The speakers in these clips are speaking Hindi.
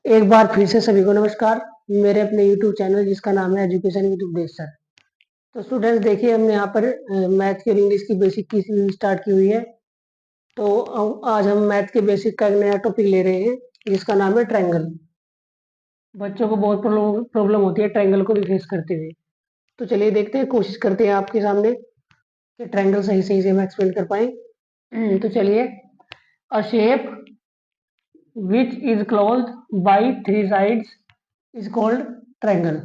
एक बार फिर से सभी को नमस्कार। मेरे अपने YouTube चैनल जिसका नाम है एजुकेशन विद उपदेश सर। तो स्टूडेंट्स देखिए, हमने यहाँ पर मैथ के और इंग्लिश की बेसिक की सीरीज स्टार्ट की हुई है। तो आज हम मैथ के बेसिक का एक नया टॉपिक ले रहे हैं जिसका नाम है ट्रायंगल। बच्चों को बहुत प्रॉब्लम होती है ट्रायंगल को भी फेस करते हुए। तो चलिए देखते हैं, कोशिश करते हैं आपके सामने कि ट्रायंगल सही सही से हम एक्सप्लेन कर पाए। तो चलिए, अ shape which is closed by three sides is called triangle.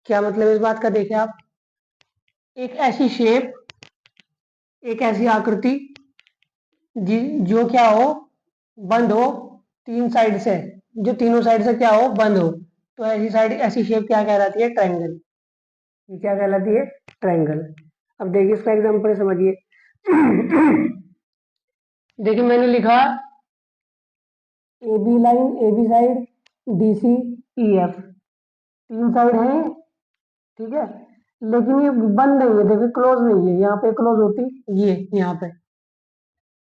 क्या मतलब इस बात का, देखिए आप, एक ऐसी शेप, एक ऐसी आकृति जो क्या हो, बंद हो तीन साइड से, जो तीनों साइड से क्या हो, बंद हो। तो ऐसी साइड, ऐसी शेप क्या कहलाती है, ट्रायंगल। ये क्या कहलाती है, ट्रायंगल। अब देखिए इसका एग्जांपल समझिए। देखिए मैंने लिखा A B line, A B side, D C, E F, तीन साइड है, ठीक है। लेकिन ये बंद नहीं है, देखिए क्लोज नहीं है। यहाँ पे क्लोज होती, ये यहाँ पे,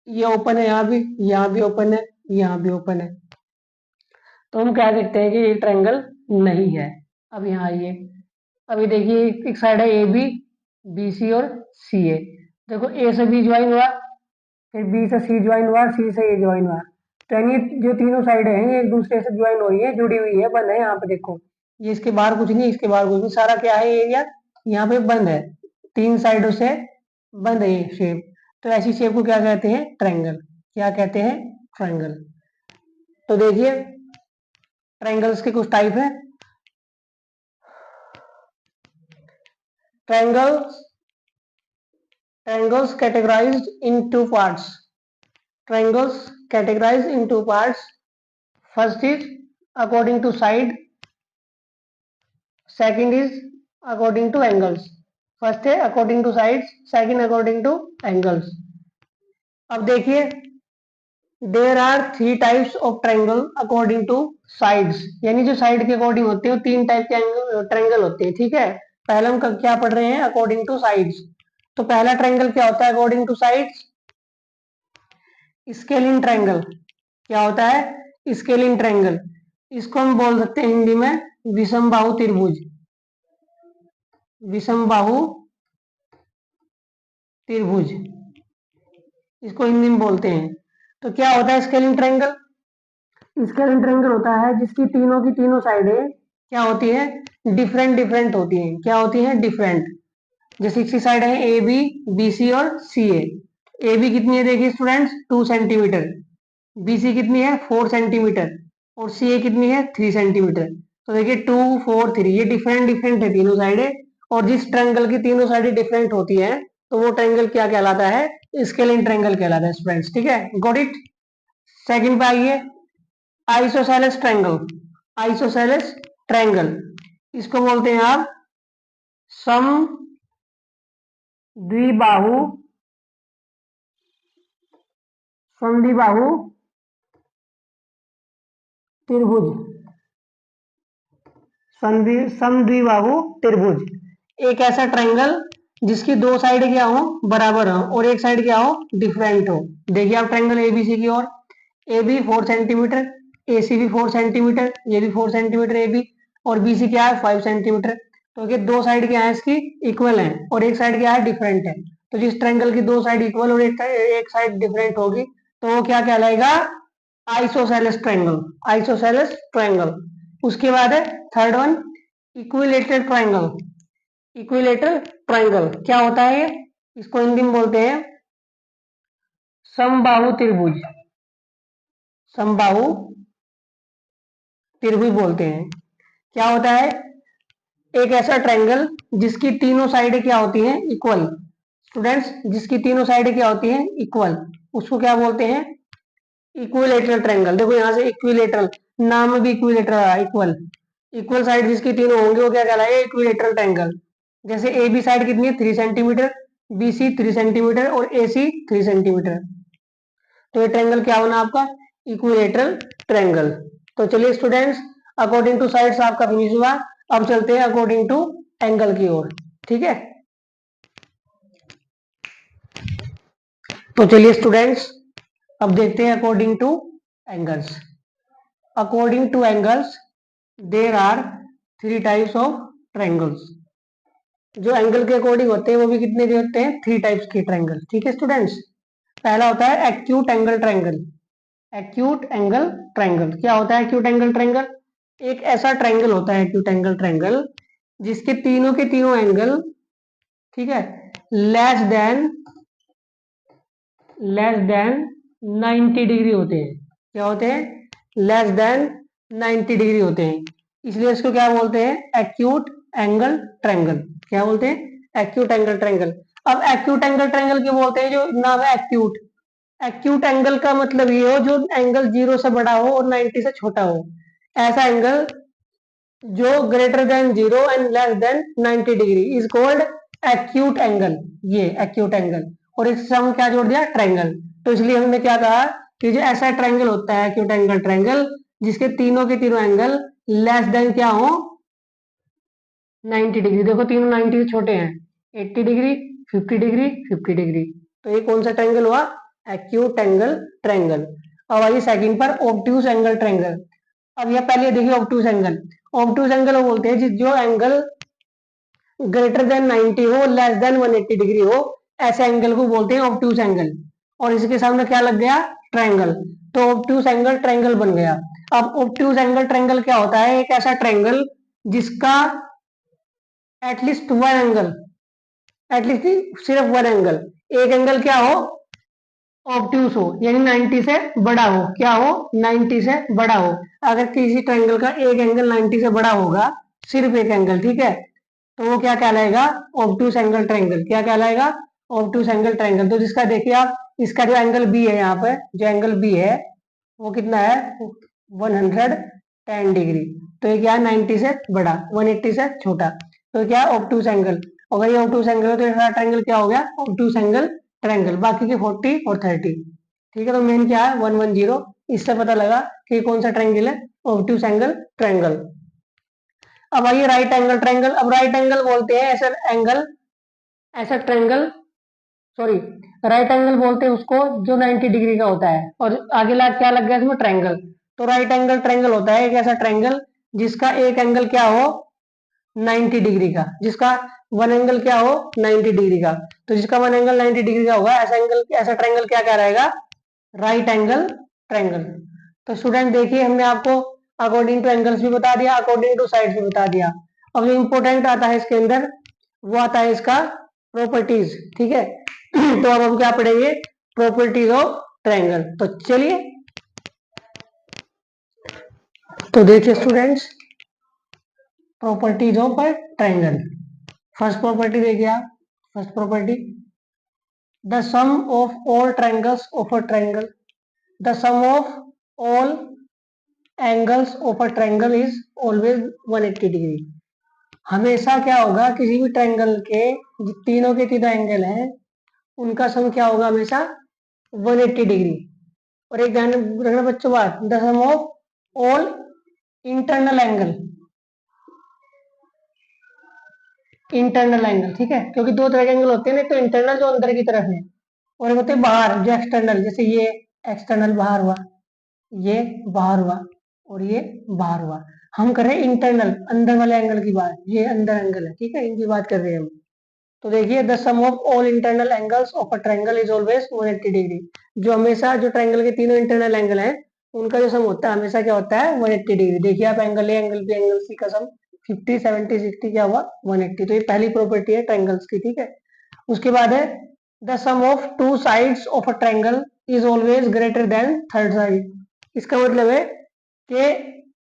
ये ओपन है, यहाँ भी ओपन है, यहाँ भी ओपन है। तो हम कह सकते हैं कि ये ट्रायंगल नहीं है। अब यहाँ आइए, अभी देखिए एक साइड है ए बी, बी सी और सी ए। देखो ए से बी ज्वाइन हुआ, फिर बी से सी ज्वाइन हुआ, सी से ए ज्वाइन हुआ। तो यानी जो तीनों साइड हैं ये एक दूसरे से ज्वाइन हो रही है, जुड़ी हुई है, बंद है। यहाँ पे देखो, ये इसके बाहर कुछ नहीं, इसके बाहर कुछ नहीं, सारा क्या है, एरिया यहाँ पे बंद है, तीन साइडों से बंद है ये शेप। तो ऐसी शेप को क्या कहते हैं, ट्रायंगल। क्या कहते हैं, ट्रायंगल। तो देखिए ट्रायंगल्स के कुछ टाइप है। Triangles triangles categorized in two parts. Triangles categorized in two parts. First is according to side, second is according to angles. First है according to sides, second according to angles. अब देखिए, there are three types of triangle according to sides, यानी जो साइड के अकॉर्डिंग होते हैं वो तीन टाइप के ट्रायंगल होते हैं, ठीक है। पहले हम क्या पढ़ रहे हैं, अकॉर्डिंग टू साइड्स। तो पहला ट्रायंगल क्या होता है according to sides, scaling triangle. क्या होता है, स्केलिंग ट्रायंगल। इसको हम बोल सकते हैं हिंदी में विषम बाहु त्रिभुज। विषम बाहु त्रिभुज, इसको हिंदी में बोलते हैं। तो क्या होता है स्केलिंग ट्रायंगल, स्केलिंग ट्रायंगल होता है जिसकी तीनों की तीनों साइडें क्या होती है, डिफरेंट डिफरेंट होती हैं। क्या होती है, डिफरेंट। जैसे इसकी साइड है ए बी, बी सी और सी ए। ए बी कितनी है, देखिए स्टूडेंट्स, 2 सेंटीमीटर। बी सी कितनी है, 4 सेंटीमीटर। और सी ए कितनी है, 3 सेंटीमीटर। तो देखिए 2 4 3, ये डिफरेंट डिफरेंट है तीनों साइडें। और जिस ट्रायंगल की तीनों साइडें डिफरेंट होती है तो वो ट्रायंगल क्या कहलाता है, स्केलिंग ट्रायंगल कहलाता है स्टूडेंट्स, ठीक है। Got it. सेकंड पे आइए, आइसोसेलेस ट्रायंगल। आइसोसेलेस ट्रायंगल, इसको बोलते हैं आप सम द्विबाहु, समद्विबाहु त्रिभुज। समद्विबाहु त्रिभुज एक ऐसा ट्रायंगल जिसकी दो साइड क्या हो, बराबर हो, और एक साइड क्या हो, डिफरेंट हो। देखिए आप ट्रायंगल एबीसी की ओर, ए बी 4 सेंटीमीटर, ए सी भी 4 सेंटीमीटर, ये भी 4 सेंटीमीटर ए बी, और बी सी क्या है, 5 सेंटीमीटर। तो ये दो साइड क्या है इसकी, इक्वल है, और एक साइड क्या है, डिफरेंट है। तो जिस ट्रायंगल की दो साइड इक्वल और एक साइड डिफरेंट होगी तो वो क्या कहलाएगा, आइसोसेलेस ट्रायंगल। Isosceles triangle. उसके बाद है third one, equilateral triangle. Equilateral triangle क्या होता है ये, इसको हिंदी में बोलते हैं समबाहु त्रिभुज। समबाहु त्रिभुज बोलते हैं। क्या होता है, एक ऐसा ट्रायंगल जिसकी तीनों साइडें क्या होती हैं, इक्वल। स्टूडेंट्स, जिसकी तीनों साइडें क्या होती हैं, इक्वल, उसको क्या बोलते हैं, इक्विलेटरल ट्रायंगल। देखो यहाँ से इक्विलेटरल, नाम में भी इक्विलेटरल आ, इक्वल। इक्वल साइड जिसकी तीनों होंगे वो क्या कहलाएगा, इक्विलेटरल ट्रायंगल। जैसे ए बी साइड कितनी है, 3 सेंटीमीटर, बी सी 3 सेंटीमीटर और ए सी 3 सेंटीमीटर। तो ये ट्रायंगल क्या बना आपका, इक्विलेटरल ट्रायंगल। तो चलिए स्टूडेंट्स, अकॉर्डिंग टू साइड्स आपका फिनिश हुआ। अब चलते हैं अकॉर्डिंग टू एंगल की ओर, ठीक है। तो चलिए स्टूडेंट्स, अब देखते हैं according to angles. According to angles there are 3 types of triangles. जो एंगल के अकॉर्डिंग होते हैं वो भी कितने के होते हैं? 3 टाइप्स के ट्रायंगल। ठीक है स्टूडेंट्स। पहला होता है acute angle triangle. Acute angle triangle क्या होता है? एक्यूट एंगल ट्रायंगल एक ऐसा ट्रायंगल होता है, एक्यूट एंगल ट्रायंगल, जिसके तीनों के तीनों एंगल, ठीक है, लेस देन 90 डिग्री होते हैं। क्या होते हैं? लेस देन 90 डिग्री होते हैं। इसलिए इसको क्या बोलते हैं? Acute angle triangle. क्या बोलते हैं? Acute angle triangle. अब एक्यूट एंगल ट्रायंगल क्यों बोलते हैं? जो नाम है एक्यूट, एक्यूट एंगल का मतलब ये हो जो एंगल 0 से बड़ा हो और 90 से छोटा हो। ऐसा एंगल जो greater than 0 and less than 90 degree is called acute angle. ये एक्यूट एंगल, और इससे हम क्या जोड़ दिया? ट्रायंगल। तो इसलिए हमने क्या कहा कि जो ऐसा ट्रायंगल होता है एक्यूट एंगल ट्रायंगल, जिसके तीनों के तीनों एंगल लेस देन क्या हो? 90 डिग्री। देखो तीनों 90 से छोटे हैं, 80 डिग्री, 50 डिग्री, 50 डिग्री। तो ये कौन सा ट्रायंगल हुआ? Acute angle triangle. अब आइए सेकंड पर, ऑब्ट्यूज एंगल ट्रायंगल। अब यह पहले देखिए ऑब्ट्यूज एंगल। ऑब्ट्यूज एंगल वो बोलते हैं जो एंगल ग्रेटर देन 90 हो, लेस देन 180 डिग्री हो, ऐसे एंगल को बोलते हैं ऑब्ट्यूज एंगल। और इसके सामने क्या लग गया? ट्रायंगल। तो ऑब्ट्यूज एंगल ट्रायंगल बन गया। अब ऑब्ट्यूज एंगल ट्रायंगल क्या होता है? एक ऐसा ट्रायंगल जिसका एटलीस्ट वन एंगल, एटलीस्ट सिर्फ वन एंगल, एक एंगल क्या हो? ऑब्ट्यूज हो, यानी 90 से बड़ा हो। क्या हो? 90 से बड़ा हो। अगर किसी ट्रायंगल का एक एंगल 90 से बड़ा होगा, सिर्फ एक एंगल, ठीक है, तो वो क्या कहलाएगा? Obtuse angle triangle. क्या कहलाएगा? Obtuse angle triangle. तो जिसका देखिए आप, इसका जो एंगल बी है, यहाँ पे जो एंगल बी है वो कितना है? 110 डिग्री। तो ये क्या है? 90 से बड़ा, 180 से छोटा। तो क्या है? Obtuse angle. अगर ये ऑब्ट्यूज एंगल है तो ये ट्रायंगल क्या हो गया? Obtuse angle triangle. बाकी के 40 और 30। ठीक है, तो मेन क्या है? 110। इससे पता लगा कि कौन सा ट्रायंगल है? Obtuse angle triangle. अब आइए राइट एंगल ट्रायंगल। अब राइट एंगल बोलते हैं ऐसा एंगल, ऐसा ट्रायंगल, सॉरी, राइट एंगल बोलते हैं उसको जो 90 डिग्री का होता है, और आगे ला क्या लग गया इसमें? ट्रायंगल। तो राइट एंगल ट्रायंगल होता है एक ऐसा ट्रायंगल जिसका एक एंगल क्या हो? 90 डिग्री का। जिसका वन एंगल क्या हो? 90 डिग्री का। तो जिसका वन एंगल 90 डिग्री का होगा, ऐसा एंगल, ऐसा ट्रायंगल क्या कह रहेगा? Right angle triangle. तो स्टूडेंट देखिए, हमने आपको अकॉर्डिंग टू एंगल्स भी बता दिया, अकॉर्डिंग टू साइड्स भी बता दिया। अब जो इंपॉर्टेंट आता है इसके अंदर, वो आता है इसका प्रॉपर्टीज। ठीक है, तो अब हम क्या पढ़ेंगे? Properties of triangle. तो चलिए, तो देखिए students, properties of triangle. First property देखिए आप। First property, the sum of all triangles of a triangle, the sum of all angles of a triangle is always 180 degree. हमेशा क्या होगा? किसी भी ट्रायंगल के जो तीनों के तीनों एंगल हैं, उनका सम क्या होगा? हमेशा 180 डिग्री। और एक ध्यान रखना बच्चों बात, the sum of all internal angle, internal angle, ठीक है, क्योंकि दो तरह के एंगल होते हैं ना, तो इंटरनल जो अंदर की तरफ है, और एक होते हैं बाहर जो एक्सटर्नल। जैसे ये एक्सटर्नल बाहर हुआ, ये बाहर हुआ, और ये बाहर हुआ। हम कर रहे हैं इंटरनल अंदर वाले एंगल की बात, ये अंदर एंगल है, ठीक है, इनकी बात कर रहे हैं हम। तो देखिए, the sum of all internal angles of a triangle is always 180 degree. जो हमेशा जो ट्रायंगल के तीनों इंटरनल एंगल हैं, उनका जो सम होता है हमेशा क्या होता है? 180 डिग्री। देखिए आप, angle A, angle B, angle C का सम 50, 70, 60 क्या हुआ? 180। तो ये पहली प्रॉपर्टी है ट्रायंगल्स की, ठीक है। उसके बाद है, the sum of two sides of a triangle is always greater than third side. इसका मतलब है कि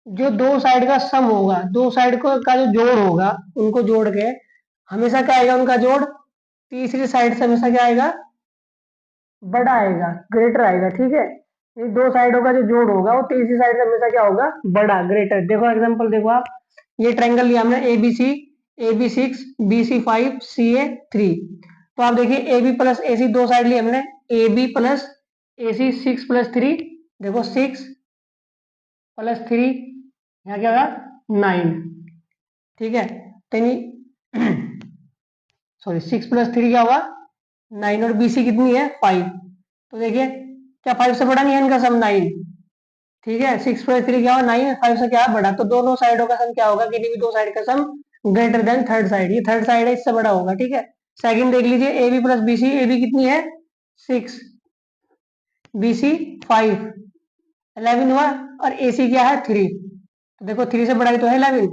जो दो साइड का सम होगा, दो साइड को का जो जोड़ होगा, उनको जोड़ के हमेशा क्या आएगा? उनका जोड़ तीसरी साइड से हमेशा क्या आएगा? बड़ा आएगा, ग्रेटर आएगा, ठीक है। ये दो साइडों का जो जोड़ होगा वो तीसरी साइड से हमेशा क्या होगा? बड़ा, ग्रेटर। देखो एग्जांपल देखो आप, ये ट्रायंगल लिया हमने A B C, A B 6, B C 5, C A 3। तो आप देखिए, ए बी प्लस ए सी दो साइड ली हमने, ए बी प्लस ए सी 6 + 3, देखो 6 + 3, यहाँ क्या होगा? 9, ठीक है। तो सॉरी, 6 + 3 क्या हुआ? 9, और बीसी कितनी है? 5। तो देखिए, क्या 5 से बड़ा नहीं है इनका सम? 9। ठीक है, 6+3 क्या हुआ 9, 5 से क्या बड़ा, तो दोनों साइडों का सम क्या होगा, किसी भी दो साइड का sum greater than third side, ये थर्ड साइड है इससे बड़ा होगा। ठीक है, सेकंड देख लीजिए, A B plus B C, A B कितनी है 6, बी सी 5, 11 हुआ, और ए सी क्या है 3, तो देखो 3 से बड़ा ही तो है 11,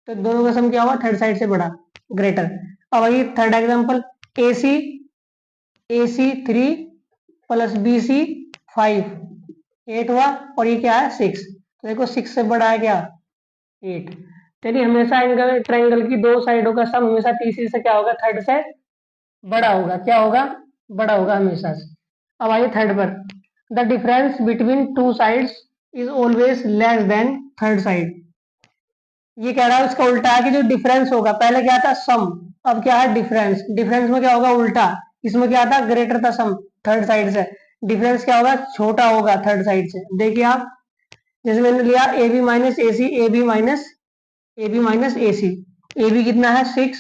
तो दोनों का सम क्या हुआ थर्ड साइड से बड़ा, ग्रेटर। अब वही थर्ड एग्जाम्पल, ए सी 3 प्लस बी सी 5, 8 हुआ, और ये क्या है 6, तो देखो 6 से बड़ा है क्या 8, यानी हमेशा एंगल ट्रायंगल की दो साइडों का सम हमेशा तीसरी से क्या होगा थर्ड से बड़ा होगा, क्या होगा बड़ा होगा हमेशा से। अब आइए थर्ड पर, the difference between two sides is always less than third side. ये कह रहा है उसका उल्टा है कि जो डिफरेंस होगा, पहले क्या था सम, अब क्या है डिफरेंस, डिफरेंस में क्या होगा उल्टा, इसमें क्या था ग्रेटर था सम थर्ड साइड से, डिफरेंस क्या होगा छोटा होगा थर्ड साइड से। देखिए आप, जैसे मैंने लिया A B minus A C, A B minus A C, A B कितना है 6,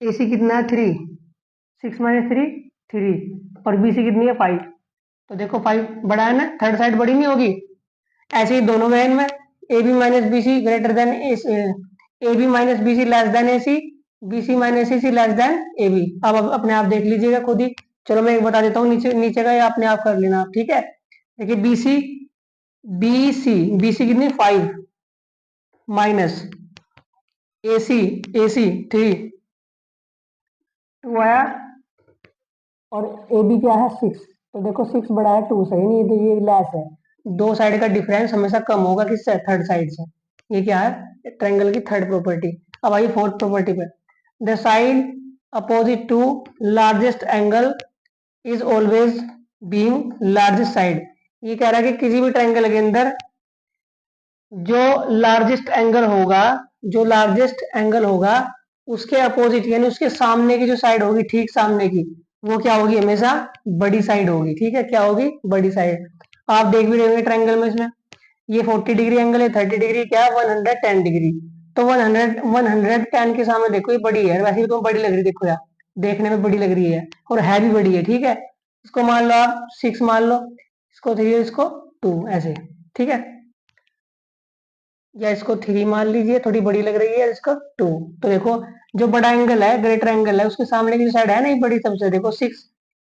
ए सी कितना है 3, 6 - 3 3, और बी सी कितनी है 5, तो देखो 5 बड़ा है ना, थर्ड साइड बड़ी नहीं होगी। ऐसे ही दोनों में इनमें A B minus B C greater than A B minus B C less than A C, B C minus A C less than A B. अब अपने आप देख लीजिएगा खुद ही, चलो मैं एक बता देता हूँ, नीचे नीचे का या अपने आप कर लेना आप। ठीक है, देखिए बी सी कितनी 5 माइनस ए सी 3, 2 आया, और ए बी क्या है 6, तो देखो 6 बड़ा है 2 से, नहीं तो ये लेस है, दो साइड का डिफरेंस हमेशा कम होगा किससे थर्ड साइड से। ये क्या है ट्रायंगल की थर्ड प्रॉपर्टी। अब आइए फोर्थ प्रॉपर्टी पे, the side opposite to largest angle is always being largest side. ये कह रहा है कि किसी भी ट्रायंगल के अंदर जो लार्जेस्ट एंगल होगा, जो लार्जेस्ट एंगल होगा उसके अपोजिट यानी उसके सामने की जो साइड होगी, ठीक सामने की, वो क्या होगी हमेशा बड़ी साइड होगी। ठीक है, क्या होगी बड़ी साइड। आप देख भी रहे होंगे ट्रायंगल में, इसमें ये 40 डिग्री एंगल है, 30 डिग्री क्या है 110 डिग्री, तो 110 के सामने देखो ये बड़ी है, वैसे भी तो बड़ी लग रही है, देखो यार देखने में बड़ी लग रही है और है भी बड़ी है। ठीक है, इसको मान लो आप 6 मान लो, इसको 3, इसको 2, ऐसे। ठीक है, या इसको 3 मान लीजिए, थोड़ी बड़ी लग रही है, इसको 2, तो देखो जो बड़ा एंगल है ग्रेटर एंगल है उसके सामने की जो साइड है ना ये बड़ी सबसे, देखो 6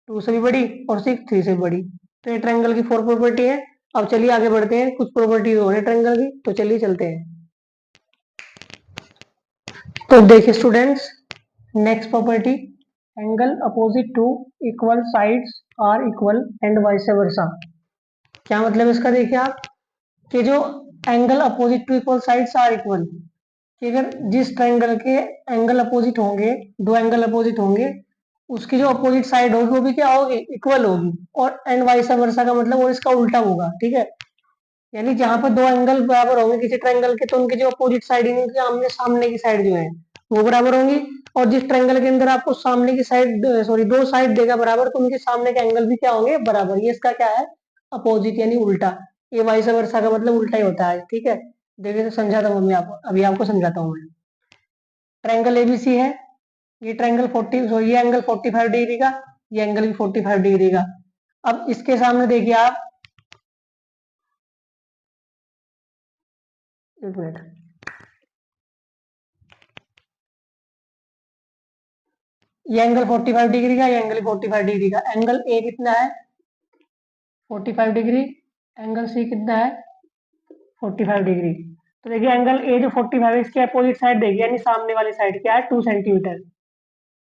2 से भी बड़ी और 6 3 से भी बड़ी, तो ये ट्रायंगल की 4 प्रॉपर्टी है। अब चलिए आगे बढ़ते हैं, कुछ प्रॉपर्टी और है ट्रायंगल की, तो चलिए चलते हैं। तो देखिए students, next property, angle opposite to equal sides are equal and vice versa. क्या मतलब इसका, देखिए आप कि जो angle opposite to equal sides are equal, कि अगर जिस ट्रायंगल के एंगल अपोजिट होंगे, दो एंगल अपोजिट होंगे, उसकी जो अपोजिट साइड होगी वो भी क्या होगी इक्वल होगी, और एंड वाइस वर्सा का मतलब और इसका उल्टा होगा। ठीक है, यानी जहां पर दो एंगल बराबर होंगे किसी ट्रायंगल के, तो उनके जो अपोजिट साइड है उनके आमने सामने की साइड जो है वो बराबर होंगी, और जिस ट्रायंगल के अंदर आपको सामने की साइड सॉरी दो साइड देगा बराबर, तो उनके सामने के एंगल भी क्या होंगे बराबर, ये इसका क्या है अपोजिट यानी उल्टा, ये वाइस वर्सा का मतलब उल्टा ही होता है। ठीक है, देखिए तो समझाता हूँ मैं आपको, अभी आपको समझाता हूँ मैं। ट्रायंगल एबीसी है, ये ट्रायंगल 40 सॉरी ये एंगल 45 डिग्री का, ये एंगल भी 45 डिग्री का। अब इसके सामने देखिए आप, एक मिनट, ये एंगल 45 डिग्री का, ये एंगल 45 डिग्री का, एंगल ए कितना है 45 डिग्री, एंगल सी कितना है 45 डिग्री। तो देखिए एंगल ए जो 45 है इसके अपोजिट साइड देखिए, यानी सामने वाली साइड क्या है 2 सेंटीमीटर,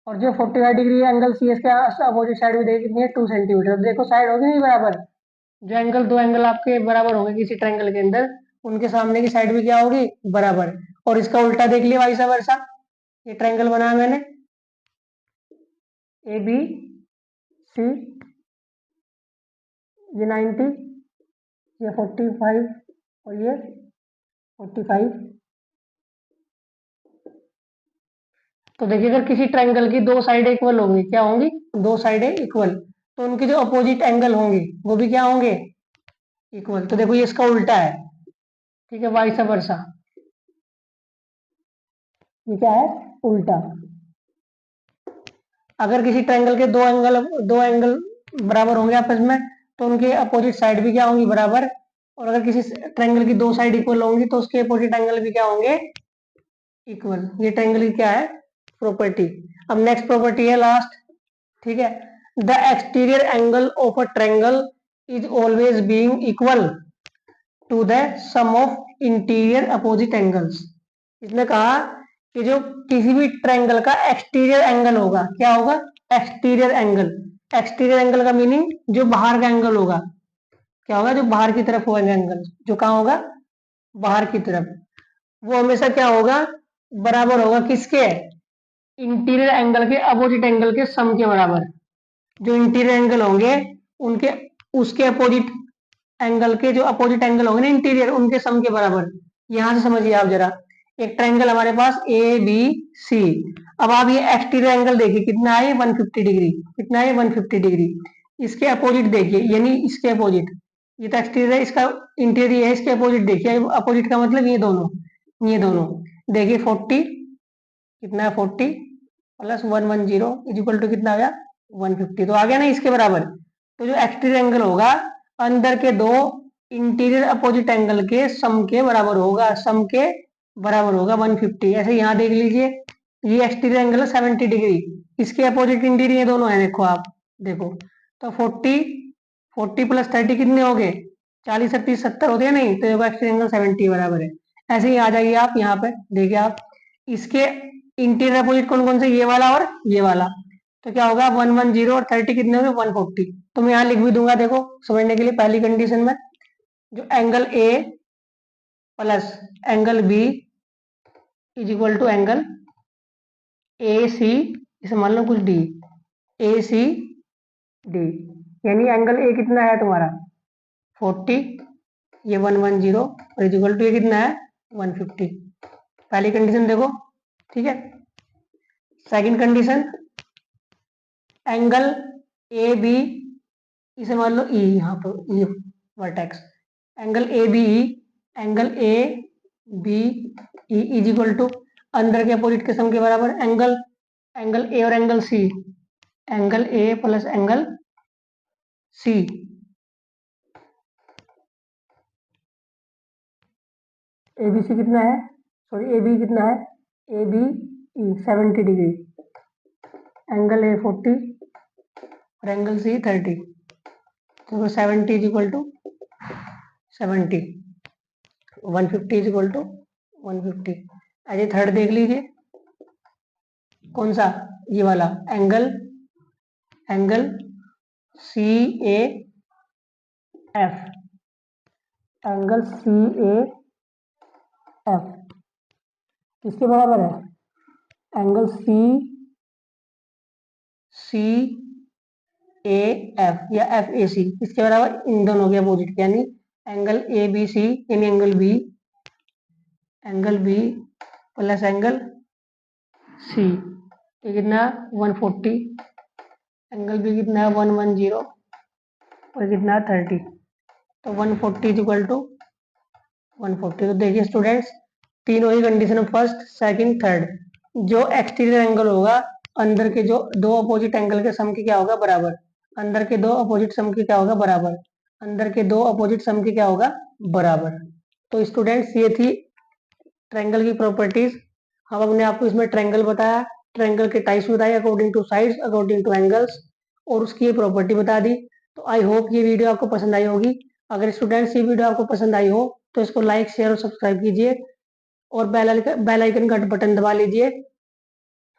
और जो 45 डिग्री है एंगल सी इसके अपोजिट साइड भी देखिए कितनी है 2 सेंटीमीटर। अब देखो साइड होगी नहीं बराबर, जो एंगल दो एंगल आपके बराबर होंगे किसी ट्रायंगल के अंदर, उनके सामने की साइड भी क्या होगी बराबर, और इसका उल्टा देख लिया वाइस वर्सा। ये ट्रायंगल बनाया मैंने ए बी सी, ये 90, ये 45 और ये 45। तो देखिए अगर किसी ट्रायंगल की दो साइडें इक्वल होंगी, क्या होंगी दो साइडें इक्वल, तो उनके जो अपोजिट एंगल होंगे वो भी क्या होंगे इक्वल, तो देखो ये इसका उल्टा है। ठीक है, वाइस वर्सा, ये क्या है उल्टा। अगर किसी ट्रायंगल के दो एंगल बराबर होंगे आपस में, तो उनके अपोजिट साइड भी क्या होंगी, बराबर। और अगर किसी ट्रायंगल की दो साइड इक्वल होंगी तो उसके अपोजिट एंगल भी क्या होंगे, इक्वल। ये ट्रायंगल की क्या है, प्रॉपर्टी। अब नेक्स्ट प्रॉपर्टी है लास्ट, ठीक है। The exterior angle of a triangle is always being equal to the sum of interior opposite angles. इसने कहा कि जो किसी भी ट्रायंगल का एक्सटीरियर एंगल होगा, क्या होगा, एक्सटीरियर एंगल। एक्सटीरियर एंगल का मीनिंग जो बाहर का एंगल होगा, क्या होगा, जो बाहर की तरफ होगा एंगल, जो कहाँ होगा, बाहर की तरफ, वो हमेशा क्या होगा, बराबर होगा किसके, इंटीरियर एंगल के अपोजिट एंगल के सम के बराबर। जो इंटीरियर एंगल होंगे उनके, उसके अपोजिट एंगल के जो अपोजिट एंगल होंगे ना इंटीरियर, उनके सम के बराबर। यहां से समझिए आप जरा, एक ट्रायंगल हमारे पास ए बी सी। अब आप ये एक्सटीरियर एंगल देखिए कितना है, 150 डिग्री। कितना है, 150 डिग्री। इसके अपोजिट देखिए, यानी इसके अपोजिट, ये तो एक्सटीरियर है, इसका इंटीरियर है, इसके अपोजिट देखिए, अपोजिट का मतलब ये दोनों, ये दोनों देखिए 40, कितना है 40 प्लस 110 इज इक्वल टू कितना आ गया, 150। तो आ गया ना इसके बराबर। तो जो एक्सटीरियर एंगल होगा अंदर के दो इंटीरियर अपोजिट एंगल के सम के बराबर होगा, सम के बराबर होगा 150। ऐसे यहाँ देख लीजिए, ये एक्सटीरियर एंगल है 70 डिग्री, इसके अपोजिट इंटीरियर ये दोनों है, देखो आप, देखो। तो 40 प्लस 30 कितने हो गए, 40 30 70 होते हैं नहीं, तो एक्सटीरियर एंगल 70 बराबर है। ऐसे ही आ जाइए आप यहाँ पे, देखिए आप, इसके इंटीरियर अपोजिट कौन कौन से, ये वाला और ये वाला। तो क्या होगा, 110 और 30 कितने हो गए, 140। तो मैं यहाँ लिख भी दूंगा, देखो समझने के लिए। पहली कंडीशन में जो angle A plus angle B is equal to angle A C, इसे मान लो कुछ डी, ए सी डी। यानी एंगल ए कितना है तुम्हारा 40, ये 110 और इज इक्वल टू ये कितना है 150। पहली कंडीशन देखो, ठीक है। Second condition, angle A B, इसे मान लो ई, यहाँ पर E vertex, angle A B E, angle A B E is equal to अंदर के अपोजिट के सम के बराबर। एंगल, एंगल ए और angle C, angle A plus angle C, A B C कितना है, सॉरी ए बी कितना है, A B E 70 degree, angle A 40 और एंगल सी 30। तो 70 is equal to 70, 150 is equal to 150। आइए थर्ड देख लीजिए, कौन सा, ये वाला angle, angle C A F, angle C A F किसके बराबर है, angle C C A F या एफ ए सी, इसके बराबर, इन दोनों के अपोजिट, यानी एंगल ए बी सी, यानी angle B plus angle C, ये कितना 140, एंगल बी कितना है 110 और कितना 30। तो 140 इज इक्वल टू 140। तो देखिए स्टूडेंट्स, तीनों ही कंडीशन, फर्स्ट सेकंड थर्ड, जो एक्सटीरियर एंगल होगा अंदर के जो दो अपोजिट एंगल के सम के क्या होगा, बराबर। अंदर के दो अपोजिट सम के क्या होगा, बराबर। अंदर के दो अपोजिट सम के क्या होगा, बराबर। तो स्टूडेंट्स ये थी ट्रायंगल की प्रॉपर्टीज। हम हमने आपको इसमें ट्रायंगल बताया, ट्रायंगल के टाइप्स बताए according to sides, according to angles, और उसकी ये प्रॉपर्टी बता दी। तो आई होप ये वीडियो आपको पसंद आई होगी। अगर स्टूडेंट्स ये वीडियो आपको पसंद आई हो तो इसको लाइक शेयर और सब्सक्राइब कीजिए, और बेल आइकन का बटन दबा लीजिए,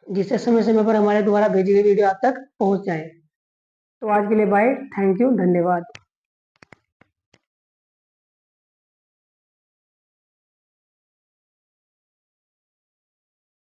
जिससे समय समय पर हमारे द्वारा भेजी गई वीडियो आप तक पहुंच जाए। तो आज के लिए बाय, थैंक यू, धन्यवाद।